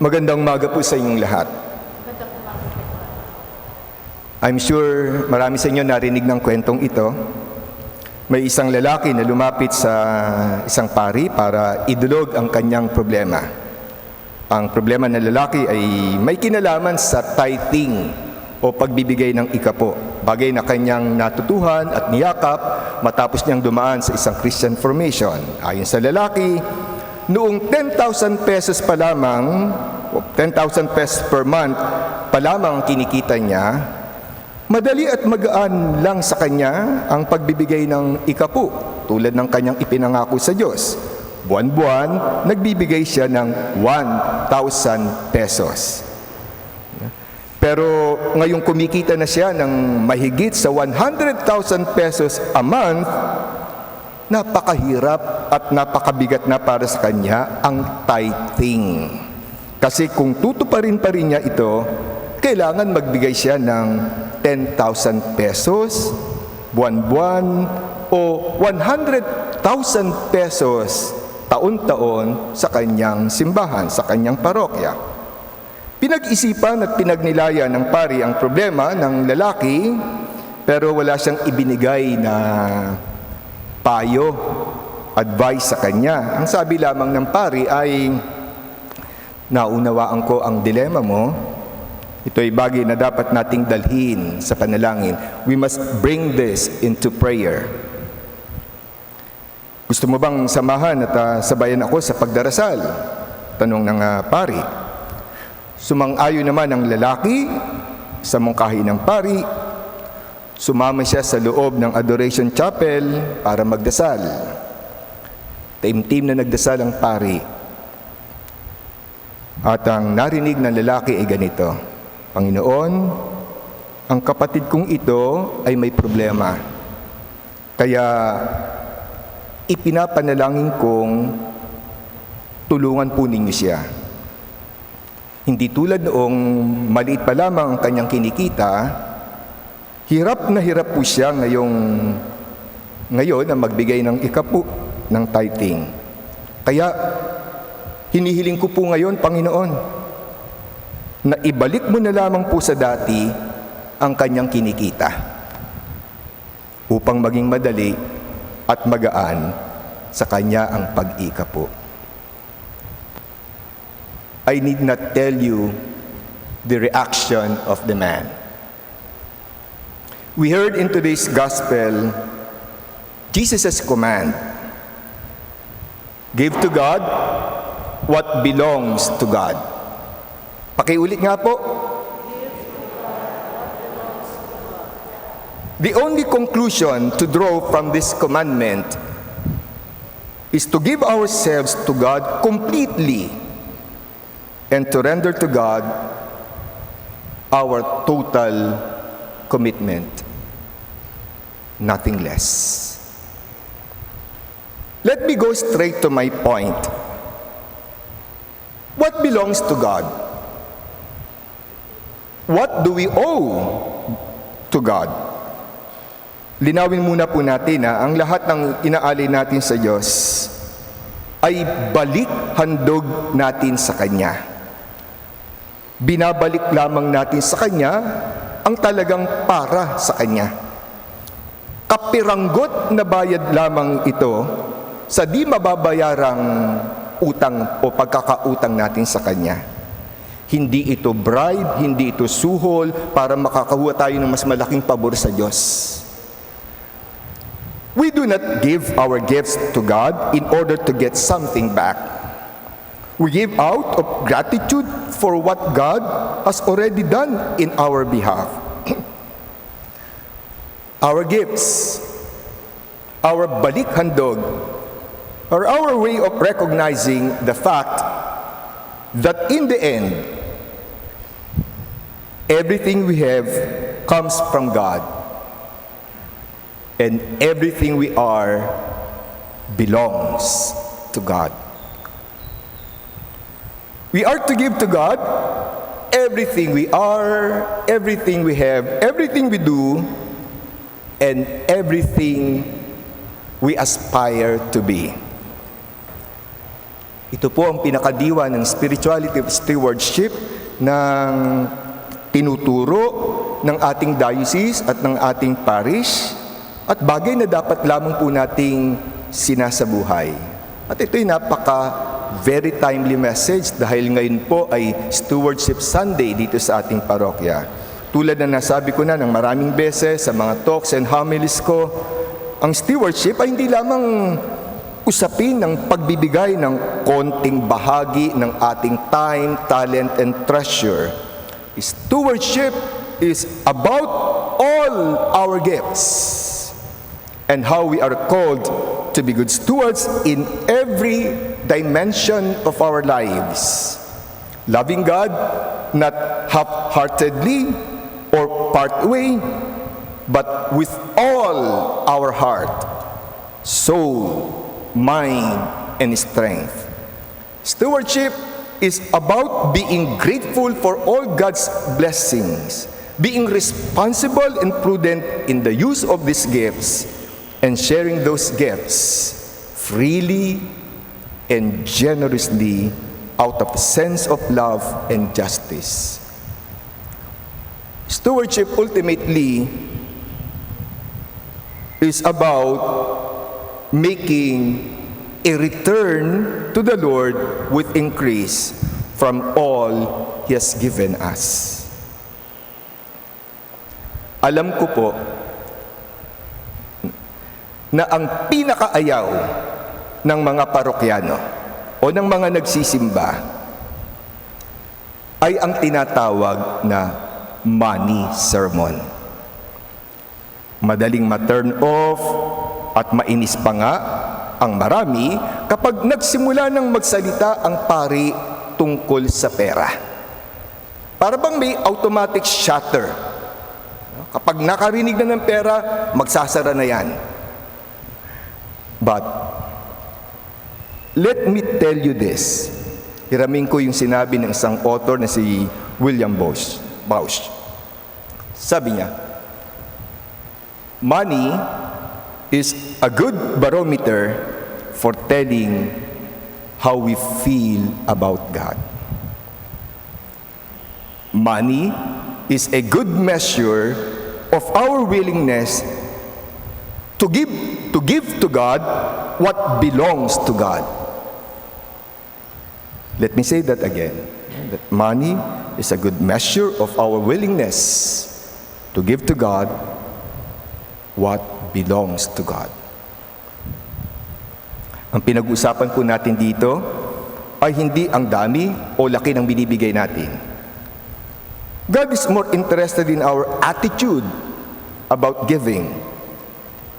Magandang umaga po sa inyong lahat. I'm sure marami sa inyo narinig ng kwentong ito. May isang lalaki na lumapit sa isang pari para idulog ang kanyang problema. Ang problema ng lalaki ay may kinalaman sa tithing o pagbibigay ng ikapo, bagay na kanyang natutuhan at niyakap matapos niyang dumaan sa isang Christian formation. Ayon sa lalaki, noong 10,000 pesos pa lamang, 10,000 pesos per month pa lamang kinikita niya, madali at magaan lang sa kanya ang pagbibigay ng ikapu, tulad ng kanyang ipinangako sa Diyos. Buwan-buwan, nagbibigay siya ng 1,000 pesos. Pero ngayong kumikita na siya ng mahigit sa 100,000 pesos a month, napakahirap at napakabigat na para sa kanya ang tithing. Kasi kung tutuparin pa rin niya ito, kailangan magbigay siya ng 10,000 pesos buwan-buwan o 100,000 pesos taon-taon sa kanyang simbahan, sa kanyang parokya. Pinag-isipan at pinagnilayan ng pari ang problema ng lalaki, pero wala siyang ibinigay na payo, advice sa kanya. Ang sabi lamang ng pari ay, naunawaan ko ang dilema mo. Ito ay bagay na dapat nating dalhin sa panalangin. We must bring this into prayer. Gusto mo bang samahan at sabayan ako sa pagdarasal? Tanong ng pari. Sumang-ayon naman ang lalaki sa mungkahi ng pari. Sumama siya sa loob ng Adoration Chapel para magdasal. Taimtim na nagdasal ang pari. At ang narinig ng lalaki ay ganito: Panginoon, ang kapatid kong ito ay may problema. Kaya ipinapanalangin kong tulungan po ninyo siya. Hindi tulad noong maliit pa lamang ang kanyang kinikita, hirap na hirap po siya ngayon na magbigay ng ikapu ng tithing. Kaya hinihiling ko po ngayon, Panginoon, na ibalik mo na lamang po sa dati ang kanyang kinikita upang maging madali at magaan sa kanya ang pag-ikapu. I need not tell you the reaction of the man. We heard in today's gospel Jesus' command: give to God what belongs to God. Pakiulit nga po. The only conclusion to draw from this commandment is to give ourselves to God completely and to render to God our total commitment, nothing less. Let me go straight to my point. What belongs to God? What do we owe to God? Linawin muna po natin na ang lahat ng inaalay natin sa Diyos ay balik handog natin sa Kanya. Binabalik lamang natin sa Kanya ang talagang para sa Kanya. Kapiranggot na bayad lamang ito sa di mababayarang utang o pagkakautang natin sa Kanya. Hindi ito bribe, hindi ito suhol para makakakuha tayo ng mas malaking pabor sa Diyos. We do not give our gifts to God in order to get something back. We give out of gratitude for what God has already done in our behalf. Our gifts, our balik handog, are our way of recognizing the fact that in the end, everything we have comes from God, and everything we are belongs to God. We are to give to God everything we are, everything we have, everything we do, and everything we aspire to be. Ito po ang pinakadiwa ng spirituality of stewardship ng tinuturo ng ating diocese at ng ating parish at bagay na dapat lamang po nating sinasabuhay. At ito'y very timely message dahil ngayon po ay Stewardship Sunday dito sa ating parokya. Tulad na nasabi ko na ng maraming beses sa mga talks and homilies ko, ang stewardship ay hindi lamang usapin ng pagbibigay ng konting bahagi ng ating time, talent, and treasure. Stewardship is about all our gifts and how we are called to be good stewards in every dimension of our lives. Loving God, not half-heartedly or part-way, but with all our heart, soul, mind, and strength. Stewardship is about being grateful for all God's blessings, being responsible and prudent in the use of these gifts, and sharing those gifts freely and generously out of a sense of love and justice. Stewardship ultimately is about making a return to the Lord with increase from all He has given us. Alam ko po na ang pinakaayaw ng mga parokyano o ng mga nagsisimba ay ang tinatawag na money sermon. Madaling ma-turn off at mainis pa nga ang marami kapag nagsimula ng magsalita ang pari tungkol sa pera. Para bang may automatic shutter. Kapag nakarinig na ng pera, magsasara na yan. But, let me tell you this. Hiramin ko yung sinabi ng isang author na si William Bausch. Sabi niya, money is a good barometer for telling how we feel about God. Money is a good measure of our willingness to give to God what belongs to God. Let me say that again. That money is a good measure of our willingness to give to God what belongs to God. Ang pinag-usapan po natin dito ay hindi ang dami o laki ng binibigay natin. God is more interested in our attitude about giving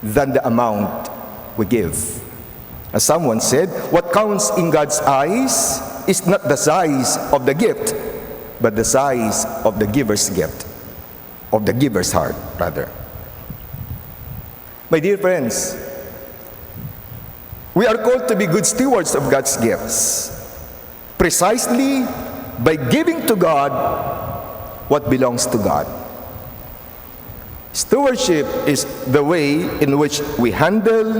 than the amount we give. As someone said, what counts in God's eyes is not the size of the gift, but the size of the giver's gift, of the giver's heart, rather. My dear friends, we are called to be good stewards of God's gifts, precisely by giving to God what belongs to God. Stewardship is the way in which we handle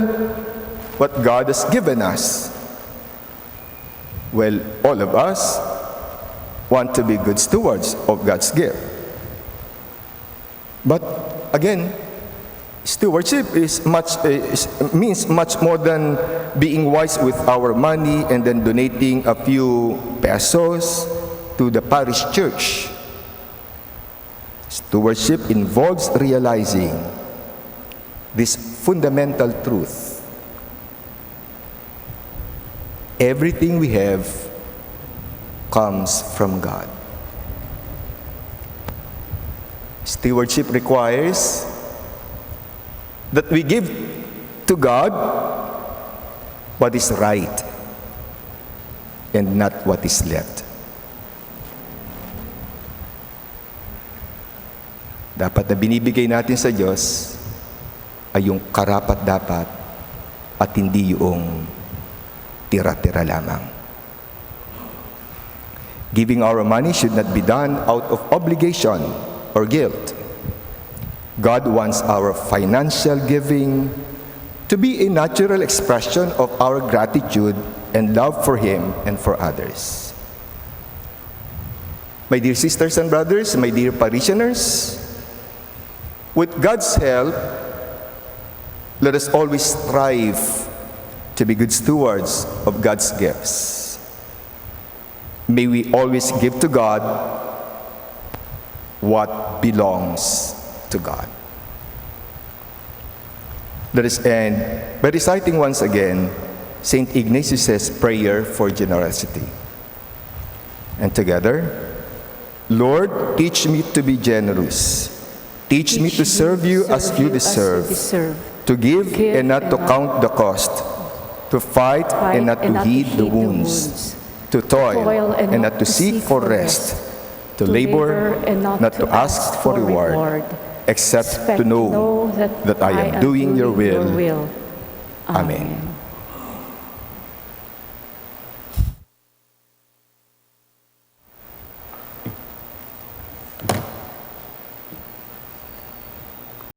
what God has given us. Well, all of us want to be good stewards of God's gift. But again, stewardship means much more than being wise with our money and then donating a few pesos to the parish church. Stewardship involves realizing this fundamental truth. Everything we have comes from God. Stewardship requires that we give to God what is right and not what is left. Dapat na binibigay natin sa Diyos ay yung karapat-dapat at hindi yung tira-tira lamang. Giving our money should not be done out of obligation or guilt. God wants our financial giving to be a natural expression of our gratitude and love for Him and for others. My dear sisters and brothers, my dear parishioners, with God's help, let us always strive to be good stewards of God's gifts. May we always give to God what belongs to God. Let us end by reciting once again St. Ignatius' prayer for generosity. And together, Lord, teach me to be generous. Teach me to serve you as you deserve, to give and not to count the cost, to fight and not to heed the wounds, to toil and not to seek for rest, to labor and not to ask for reward, except to know that I am doing your will. Amen.